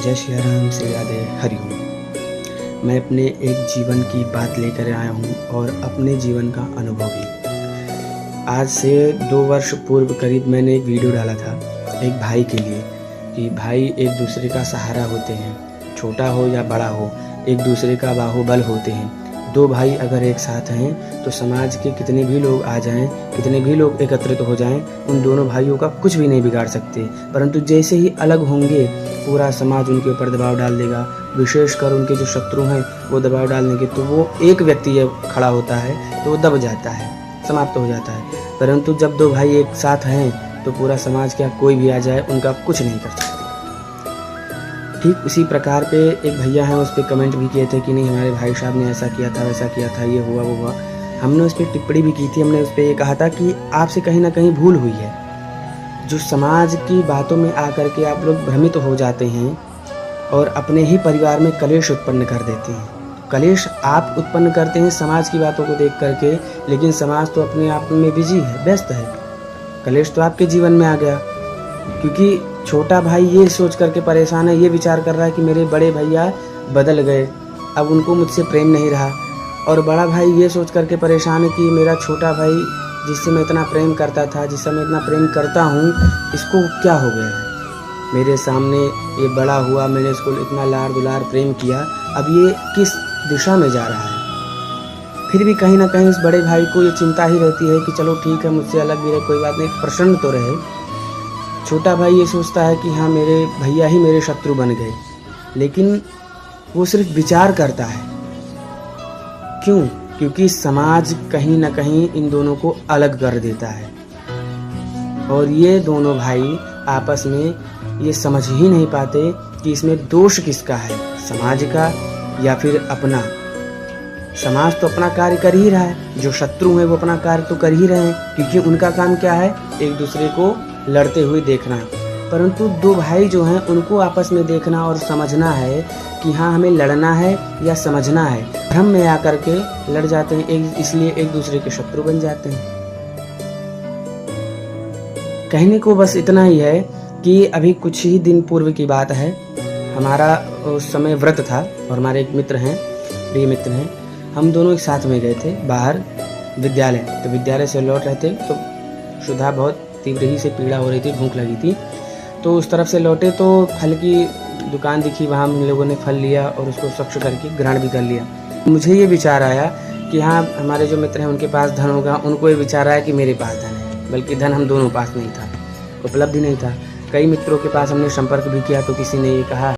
जय श्री राम, श्री राधे, हरिओम। मैं अपने एक जीवन की बात लेकर आया हूँ और अपने जीवन का अनुभव भी। आज से 2 वर्ष पूर्व करीब मैंने एक वीडियो डाला था एक भाई के लिए कि भाई एक दूसरे का सहारा होते हैं, छोटा हो या बड़ा हो, एक दूसरे का बाहुबल होते हैं। 2 भाई अगर एक साथ हैं तो समाज के कितने भी लोग आ जाएं, कितने भी लोग एकत्रित हो जाएं, उन दोनों भाइयों का कुछ भी नहीं बिगाड़ सकते। परंतु जैसे ही अलग होंगे पूरा समाज उनके ऊपर दबाव डाल देगा, विशेषकर उनके जो शत्रु हैं वो दबाव डाल देंगे। तो वो एक व्यक्ति जब खड़ा होता है तो वो दब जाता है, समाप्त हो जाता है। परंतु जब 2 भाई एक साथ हैं तो पूरा समाज क्या कोई भी आ जाए उनका कुछ नहीं कर सकते। ठीक उसी प्रकार पे एक भैया हैं, उस पर कमेंट भी किए थे कि नहीं हमारे भाई साहब ने ऐसा किया था, वैसा किया था, ये हुआ वो हुआ। हमने उस पर टिप्पणी भी की थी। हमने उस पर ये कहा था कि आपसे कहीं ना कहीं भूल हुई है। जो समाज की बातों में आकर के आप लोग भ्रमित हो जाते हैं और अपने ही परिवार में कलेश उत्पन्न कर देते हैं। कलेश आप उत्पन्न करते हैं समाज की बातों को देख करके, लेकिन समाज तो अपने आप में बिजी है, व्यस्त है। कलेश तो आपके जीवन में आ गया क्योंकि छोटा भाई ये सोच करके परेशान है, ये विचार कर रहा है कि मेरे बड़े भैया बदल गए, अब उनको मुझसे प्रेम नहीं रहा। और बड़ा भाई ये सोच करके परेशान है कि मेरा छोटा भाई जिससे मैं इतना प्रेम करता था, जिससे मैं इतना प्रेम करता हूँ, इसको क्या हो गया है। मेरे सामने ये बड़ा हुआ, मैंने इसको इतना लाड़ दुलार प्रेम किया, अब ये किस दिशा में जा रहा है। फिर भी कहीं ना कहीं इस बड़े भाई को ये चिंता ही रहती है कि चलो ठीक है, मुझसे अलग भी रहे, कोई बात नहीं, प्रसन्न तो रहे। छोटा भाई ये सोचता है कि हाँ मेरे भैया ही मेरे शत्रु बन गए, लेकिन वो सिर्फ विचार करता है। क्यों? क्योंकि समाज कहीं ना कहीं इन दोनों को अलग कर देता है और ये दोनों भाई आपस में ये समझ ही नहीं पाते कि इसमें दोष किसका है, समाज का या फिर अपना। समाज तो अपना कार्य कर ही रहा है, जो शत्रु हैं वो अपना कार्य तो कर ही रहे हैं, क्योंकि उनका काम क्या है, एक दूसरे को लड़ते हुए देखना। परंतु 2 भाई जो हैं उनको आपस में देखना और समझना है कि हाँ हमें लड़ना है या समझना है। भ्रम में आकर के लड़ जाते हैं, इसलिए एक दूसरे के शत्रु बन जाते हैं। कहने को बस इतना ही है कि अभी कुछ ही दिन पूर्व की बात है, हमारा उस समय व्रत था और हमारे एक मित्र हैं, प्रिय मित्र हैं, हम दोनों एक साथ में गए थे बाहर विद्यालय। तो विद्यालय से लौट रहे थे तो सुधा बहुत तीव्र ही से पीड़ा हो रही थी, भूख लगी थी। तो उस तरफ से लौटे तो फल की दुकान दिखी, वहाँ हम लोगों ने फल लिया और उसको स्वच्छ करके ग्रहण भी कर लिया। मुझे ये विचार आया कि हाँ हमारे जो मित्र हैं उनके पास धन होगा, उनको ये विचार आया कि मेरे पास धन है, बल्कि धन हम दोनों पास नहीं था, उपलब्ध नहीं था। कई मित्रों के पास हमने संपर्क भी किया तो किसी ने ये कहा